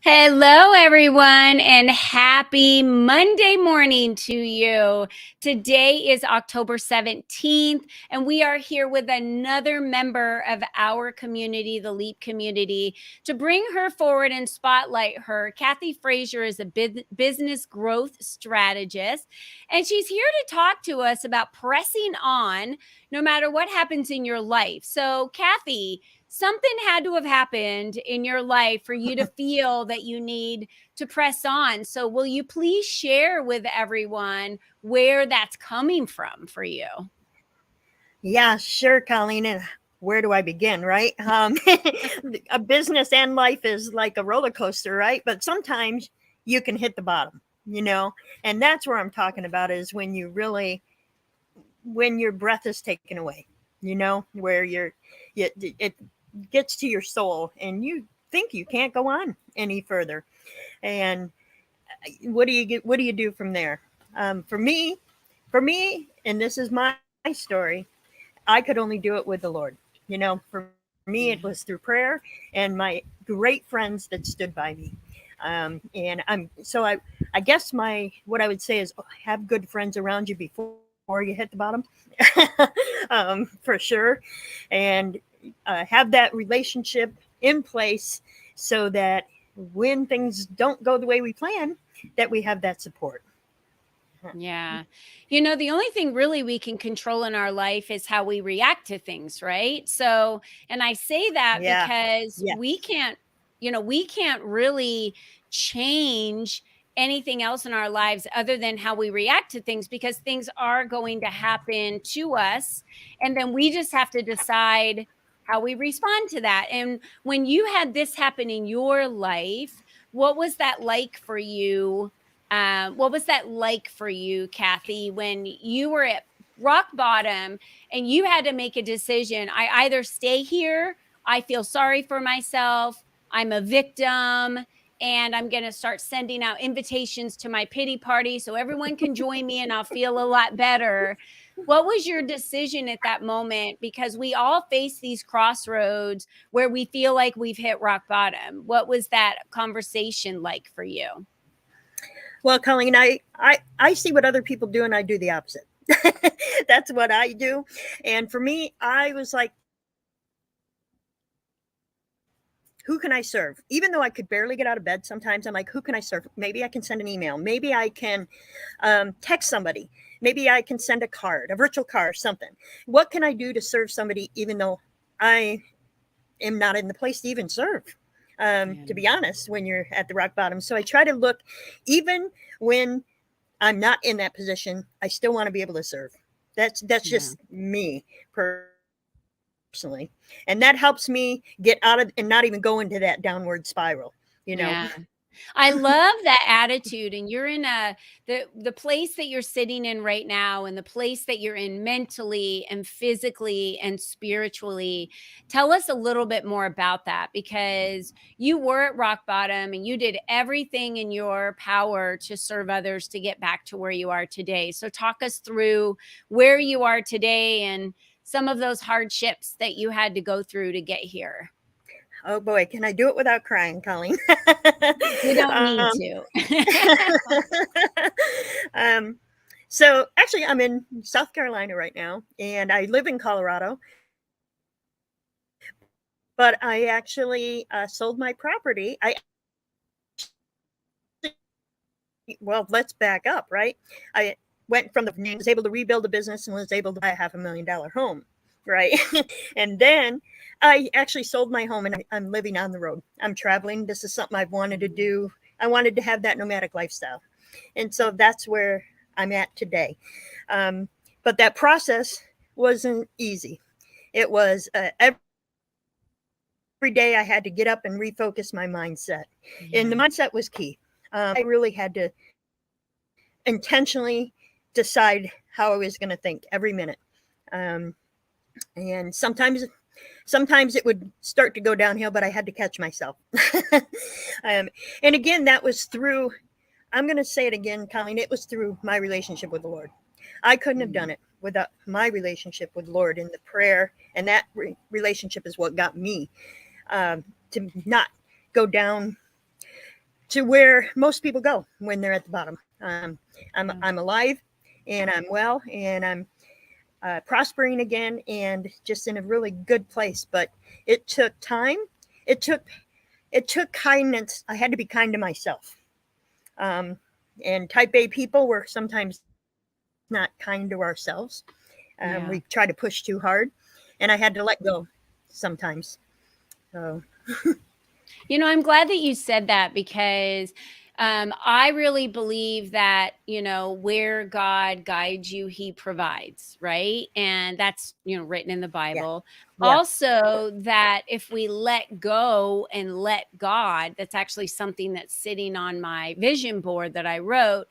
Hello, everyone, and happy Monday morning to you. Today is October 17th, and we are here with another member of our community, the LEAP community, to bring her forward and spotlight her. Cathy Fraser is a business growth strategist, and she's here to talk to us about pressing on no matter what happens in your life. So, Cathy, something had to have happened in your life for you to feel that you need to press on. So, will you please share with everyone where that's coming from for you? Yeah, sure, Colleen. And where do I begin, right? A business and life is like a roller coaster, right? But sometimes you can hit the bottom, and that's where I'm talking about is when when your breath is taken away, where it gets to your soul and you think you can't go on any further. And what do you do from there? For me, and this is my story, I could only do it with the Lord. For me, it was through prayer and my great friends that stood by me. I guess what I would say is have good friends around you before you hit the bottom, for sure, and have that relationship in place so that when things don't go the way we plan, that we have that support. Yeah. The only thing really we can control in our life is how we react to things, right? So, and I say that Yeah. because Yeah. we can't really change anything else in our lives other than how we react to things because things are going to happen to us. And then we just have to decide how we respond to that. And when you had this happen in your life, what was that like for you? What was that like for you, Cathy, when you were at rock bottom and you had to make a decision? I either stay here, I feel sorry for myself, I'm a victim, and I'm going to start sending out invitations to my pity party so everyone can join me and I'll feel a lot better. What was your decision at that moment? Because we all face these crossroads where we feel like we've hit rock bottom. What was that conversation like for you? Well, Colleen, I see what other people do and I do the opposite. That's what I do. And for me, I was like, who can I serve? Even though I could barely get out of bed sometimes, I'm like, who can I serve? Maybe I can send an email. Maybe I can text somebody. Maybe I can send a card, a virtual card, or something. What can I do to serve somebody even though I am not in the place to even serve? Yeah. To be honest, when you're at the rock bottom. So I try to look, even when I'm not in that position, I still want to be able to serve. That's Yeah. just me personally, and that helps me get out of and not even go into that downward spiral. Yeah. I love that attitude, and you're in the place that you're sitting in right now and the place that you're in mentally and physically and spiritually. Tell us a little bit more about that because you were at rock bottom and you did everything in your power to serve others to get back to where you are today. So talk us through where you are today and some of those hardships that you had to go through to get here. Oh boy, can I do it without crying, Colleen? You don't need um, to. um, so actually, I'm in South Carolina right now, and I live in Colorado. But I actually sold my property. Well, let's back up, right? I went from the was able to rebuild a business and was able to buy a $500,000 home, right? And then I actually sold my home and I'm living on the road. I'm traveling. This is something I've wanted to do. I wanted to have that nomadic lifestyle. And so that's where I'm at today. Um, but that process wasn't easy. It was every day I had to get up and refocus my mindset. And the mindset was key. Yeah. I really had to intentionally decide how I was going to think every minute. Um, and sometimes it would start to go downhill, but I had to catch myself. And again, that was through, I'm going to say it again, Colleen, it was through my relationship with the Lord. I couldn't have done Mm. it without my relationship with the Lord and the prayer. And that relationship is what got me to not go down to where most people go when they're at the bottom. Yeah. I'm alive, and I'm well, and I'm prospering again, and just in a really good place. But it took time. It took it took kindness. I had to be kind to myself. Um, and type A people were sometimes not kind to ourselves. We try to push Yeah. too hard, and I had to let go sometimes. So I'm glad that you said that because I really believe that, where God guides you, he provides, right? And that's, written in the yeah, Bible. yeah, Also, that if we let go and let God, that's actually something that's sitting on my vision board that I wrote.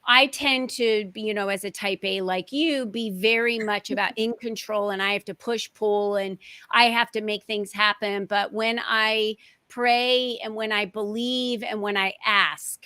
I tend to be, as a type A like you, be very much about in control, and I have to push pull and I have to make things happen. But when I pray and when I believe and when I ask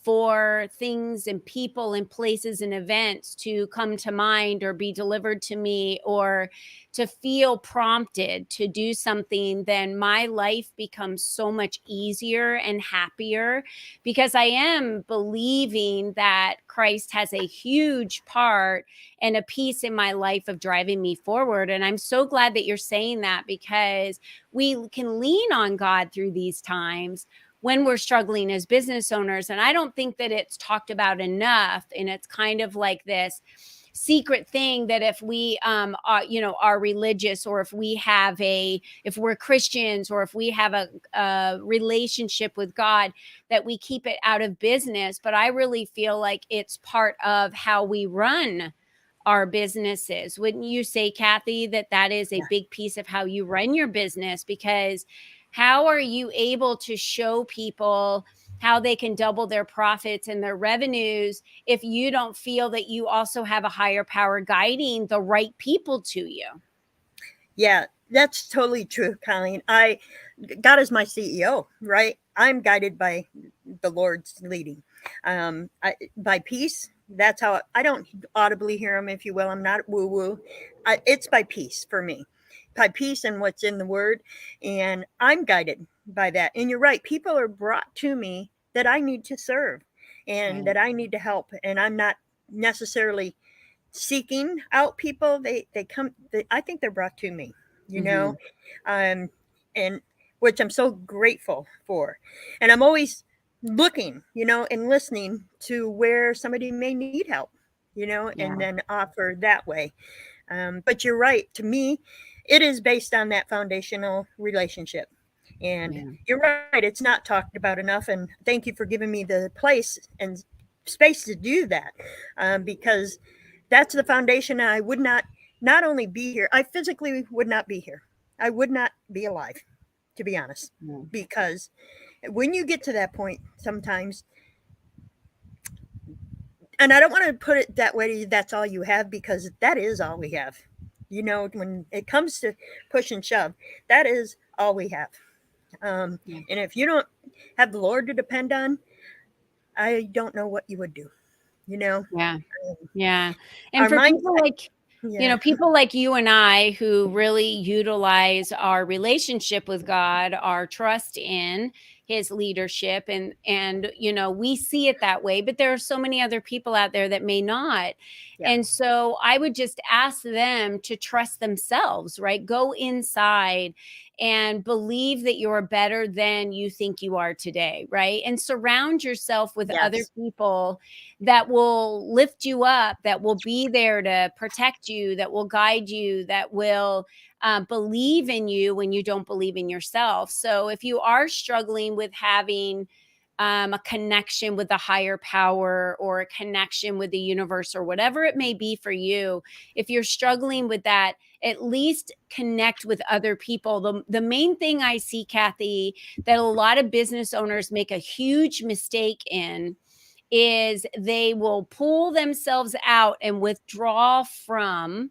for things and people and places and events to come to mind or be delivered to me or to feel prompted to do something, then my life becomes so much easier and happier because I am believing that Christ has a huge part and a piece in my life of driving me forward. And I'm so glad that you're saying that because we can lean on God through these times when we're struggling as business owners. And I don't think that it's talked about enough. And it's kind of like this secret thing that if we are religious, or if we're Christians, or if we have a relationship with God, that we keep it out of business. But I really feel like it's part of how we run our businesses. Wouldn't you say, Cathy, that that is a yeah. big piece of how you run your business? Because how are you able to show people how they can double their profits and their revenues if you don't feel that you also have a higher power guiding the right people to you? Yeah, that's totally true, Colleen. God is my CEO, right? I'm guided by the Lord's leading. By peace, that's how I don't audibly hear him, if you will. I'm not woo woo. It's by peace for me, by peace and what's in the Word, and I'm guided by that. And you're right. People are brought to me that I need to serve, and Right. that I need to help, and I'm not necessarily seeking out people. I think they're brought to me, you know, Mm-hmm. um, and which I'm so grateful for. And I'm always looking, and listening to where somebody may need help, and Yeah. then offer that way. But you're right. To me, it is based on that foundational relationship. And Yeah. you're right, it's not talked about enough. And thank you for giving me the place and space to do that, because that's the foundation. I would not only be here, I physically would not be here. I would not be alive, to be honest. Yeah. Because when you get to that point, sometimes, and I don't want to put it that way, that's all you have, because that is all we have. When it comes to push and shove, that is all we have. Yeah. And if you don't have the Lord to depend on, I don't know what you would do. You know, Yeah. Yeah. And our for minds, yeah, people like you and I who really utilize our relationship with God, our trust in his leadership, and we see it that way, but there are so many other people out there that may not. yeah, And so I would just ask them to trust themselves, right? Go inside and believe that you're better than you think you are today, right? And surround yourself with other yes, people that will lift you up, that will be there to protect you, that will guide you, that will believe in you when you don't believe in yourself. So if you are struggling with having a connection with the higher power or a connection with the universe or whatever it may be for you, if you're struggling with that, at least connect with other people. The main thing I see, Cathy, that a lot of business owners make a huge mistake in is they will pull themselves out and withdraw from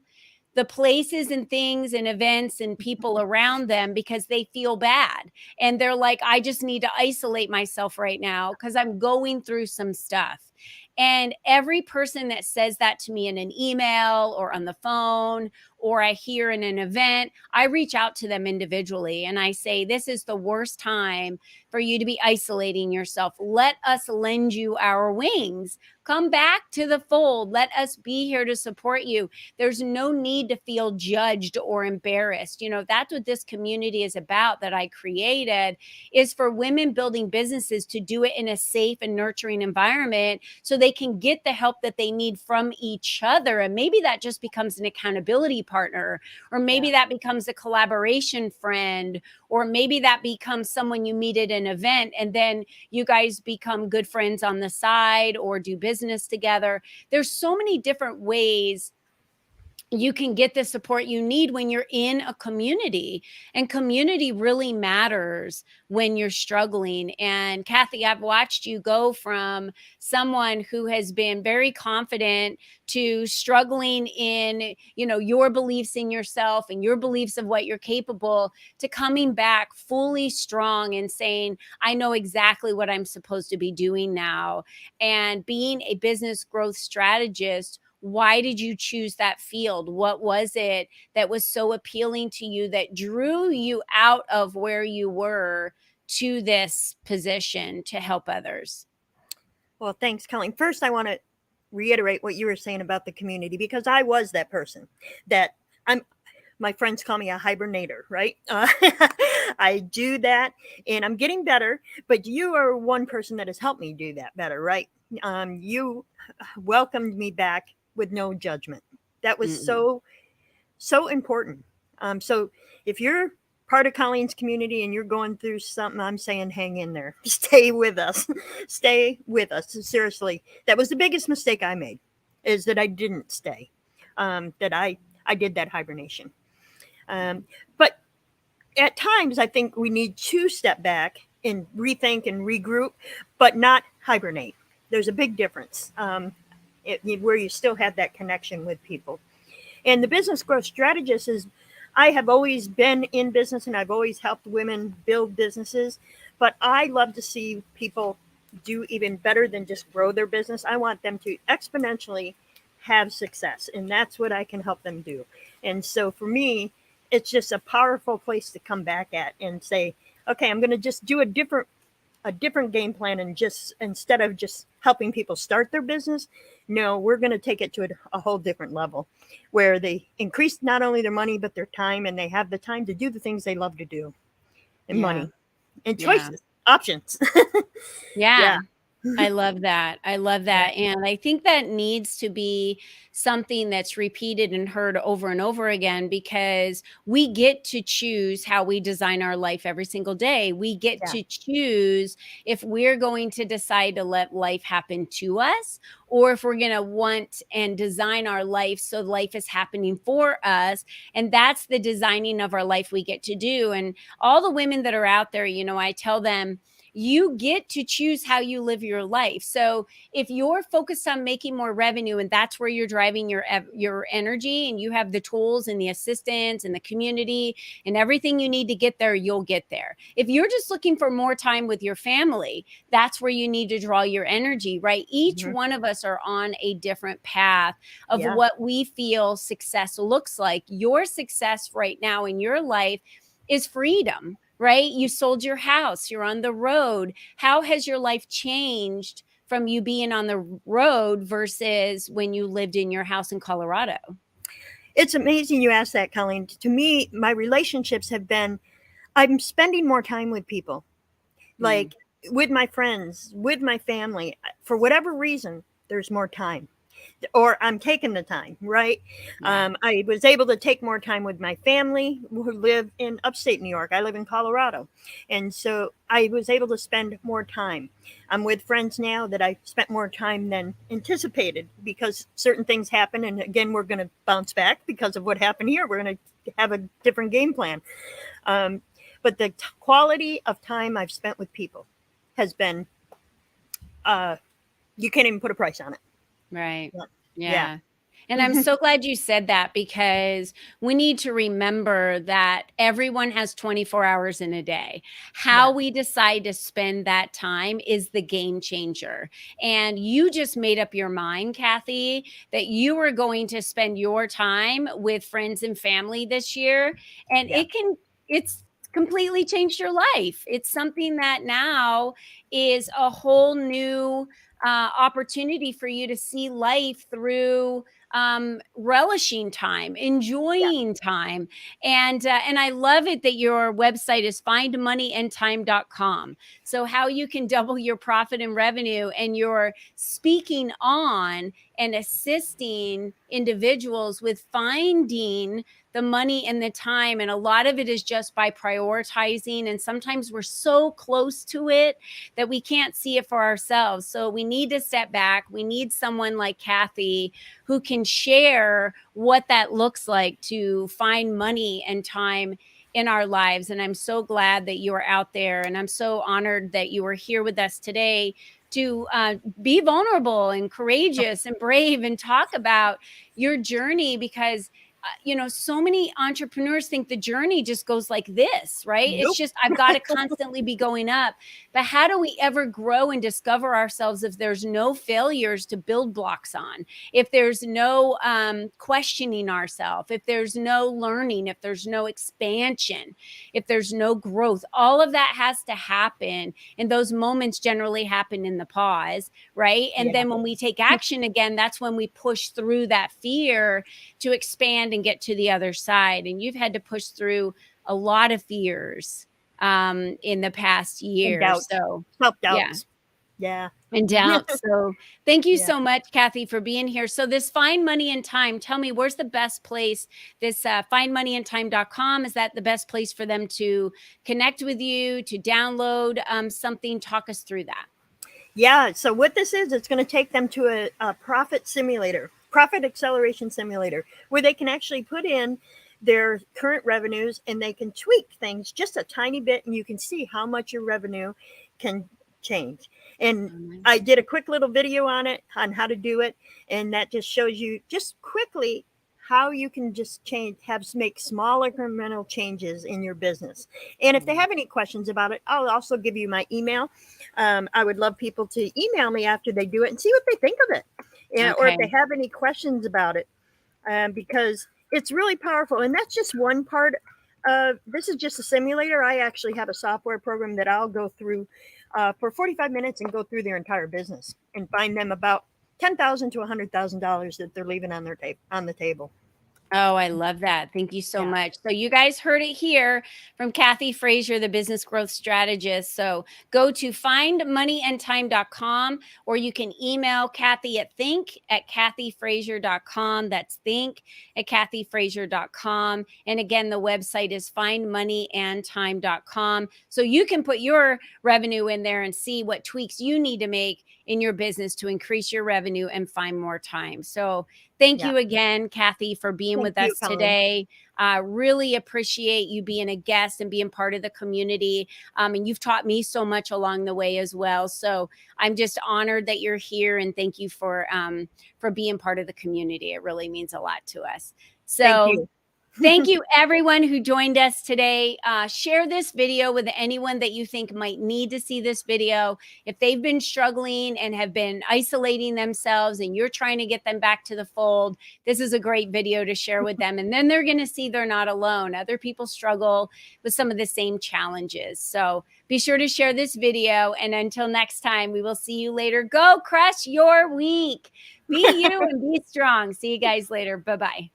the places and things and events and people around them because they feel bad. And they're like, I just need to isolate myself right now because I'm going through some stuff. And every person that says that to me in an email or on the phone or I hear in an event, I reach out to them individually and I say, this is the worst time for you to be isolating yourself. Let us lend you our wings. Come back to the fold. Let us be here to support you. There's no need to feel judged or embarrassed. That's what this community is about that I created, is for women building businesses to do it in a safe and nurturing environment so they can get the help that they need from each other. And maybe that just becomes an accountability partner, or maybe Yeah. that becomes a collaboration friend, or maybe that becomes someone you meet at an event and then you guys become good friends on the side or do business together. There's so many different ways you can get the support you need when you're in a community, and community really matters when you're struggling. And Cathy, I've watched you go from someone who has been very confident to struggling in, your beliefs in yourself and your beliefs of what you're capable, to coming back fully strong and saying, I know exactly what I'm supposed to be doing now, and being a business growth strategist. Why did you choose that field? What was it that was so appealing to you that drew you out of where you were to this position to help others? Well, thanks, Colleen. First, I want to reiterate what you were saying about the community, because I was that person that my friends call me a hibernator, right? I do that and I'm getting better, but you are one person that has helped me do that better, right? You welcomed me back with no judgment. That was Mm-mm. so important. So if you're part of Colleen's community and you're going through something, I'm saying hang in there. Stay with us. Stay with us. Seriously. That was the biggest mistake I made, is that I didn't stay. That I did that hibernation. But at times I think we need to step back and rethink and regroup, but not hibernate. There's a big difference, where you still have that connection with people. And the business growth strategist is, I have always been in business and I've always helped women build businesses, but I love to see people do even better than just grow their business. I want them to exponentially have success, and that's what I can help them do. And so for me, it's just a powerful place to come back at and say, okay, I'm going to just do a different game plan, and just instead of just helping people start their business, no, we're going to take it to a whole different level where they increase not only their money but their time, and they have the time to do the things they love to do, and Yeah. money and Yeah. choices, options. Yeah. Yeah. I love that. I love Yeah. that. And I think that needs to be something that's repeated and heard over and over again, because we get to choose how we design our life every single day. We get Yeah. to choose if we're going to decide to let life happen to us, or if we're going to want and design our life so life is happening for us. And that's the designing of our life we get to do. And all the women that are out there, I tell them, you get to choose how you live your life. So if you're focused on making more revenue and that's where you're driving your energy, and you have the tools and the assistance and the community and everything you need to get there, you'll get there. If you're just looking for more time with your family, that's where you need to draw your energy, right? Each Mhm. one of us are on a different path of Yeah. what we feel success looks like. Your success right now in your life is freedom, right? You sold your house, you're on the road. How has your life changed from you being on the road versus when you lived in your house in Colorado? It's amazing you asked that, Colleen. To me, my relationships have been, I'm spending more time with people, Mm, like with my friends, with my family. For whatever reason, there's more time, or I'm taking the time, right? yeah. I was able to take more time with my family who live in upstate New York. I live in Colorado. And so I was able to spend more time. I'm with friends now that I spent more time than anticipated, because certain things happen. And again, we're going to bounce back because of what happened here. We're going to have a different game plan. Um, but the quality of time I've spent with people has been, uh, you can't even put a price on it. Right. Yeah. Yeah. Yeah. And I'm so glad you said that because we need to remember that everyone has 24 hours in a day. Yeah, How we decide to spend that time is the game changer. And you just made up your mind, Cathy, that you were going to spend your time with friends and family this year. And yeah, it's completely changed your life. It's something that now is a whole new opportunity for you to see life through relishing time, yeah. enjoying time. And I love it that your website is findmoneyandtime.com. So how you can double your profit and revenue, and you're speaking on and assisting individuals with finding the money and the time. And a lot of it is just by prioritizing. And sometimes we're so close to it that we can't see it for ourselves. So we need to step back. We need someone like Cathy who can share what that looks like to find money and time in our lives. And I'm so glad that you are out there. And I'm so honored that you were here with us today to be vulnerable and courageous and brave and talk about your journey, because so many entrepreneurs think the journey just goes like this, right? It's Nope. just, I've got to constantly be going up. But how do we ever grow and discover ourselves if there's no failures to build blocks on? If there's no questioning ourselves, if there's no learning, if there's no expansion, if there's no growth, all of that has to happen. And those moments generally happen in the pause, right? And Yeah, then when we take action again, that's when we push through that fear to expand and get to the other side. And you've had to push through a lot of fears in the past and year. doubts, So, self yeah, doubts. Yeah, and doubt. So, thank you yeah. so much, Cathy, for being here. So, this Find Money and Time, tell me, where's the best place? This findmoneyandtime.com, is that the best place for them to connect with you, to download something? Talk us through that. Yeah. So what this is, it's going to take them to a profit simulator, profit acceleration simulator, where they can actually put in their current revenues and they can tweak things just a tiny bit, and you can see how much your revenue can change. And Oh, I nice. did a quick little video on it on how to do it, and that just shows you just quickly how you can just change, have make small incremental changes in your business. And if they have any questions about it, I'll also give you my email. I would love people to email me after they do it and see what they think of it, or if Okay. they have any questions about it, because it's really powerful. And that's just one part. This is just a simulator. I actually have a software program that I'll go through for 45 minutes and go through their entire business and find them about $10,000 to $100,000 that they're leaving on their on the table. Oh, I love that. Thank you so Yeah, much. So, you guys heard it here from Cathy Fraser, the business growth strategist. So, go to findmoneyandtime.com, or you can email Cathy at think@cathyfraser.com. That's think@cathyfraser.com. And again, the website is findmoneyandtime.com. So, you can put your revenue in there and see what tweaks you need to make in your business to increase your revenue and find more time. So, thank yeah. you again, Cathy, for being Thank with you, us Colleen. today. Really appreciate you being a guest and being part of the community. And you've taught me so much along the way as well. So I'm just honored that you're here, and thank you for being part of the community. It really means a lot to us. Thank So you. thank you, everyone who joined us today. Share this video with anyone that you think might need to see this video. If they've been struggling and have been isolating themselves and you're trying to get them back to the fold, this is a great video to share with them. And then they're going to see they're not alone. Other people struggle with some of the same challenges. So be sure to share this video. And until next time, we will see you later. Go crush your week. Be you and be strong. See you guys later. Bye-bye.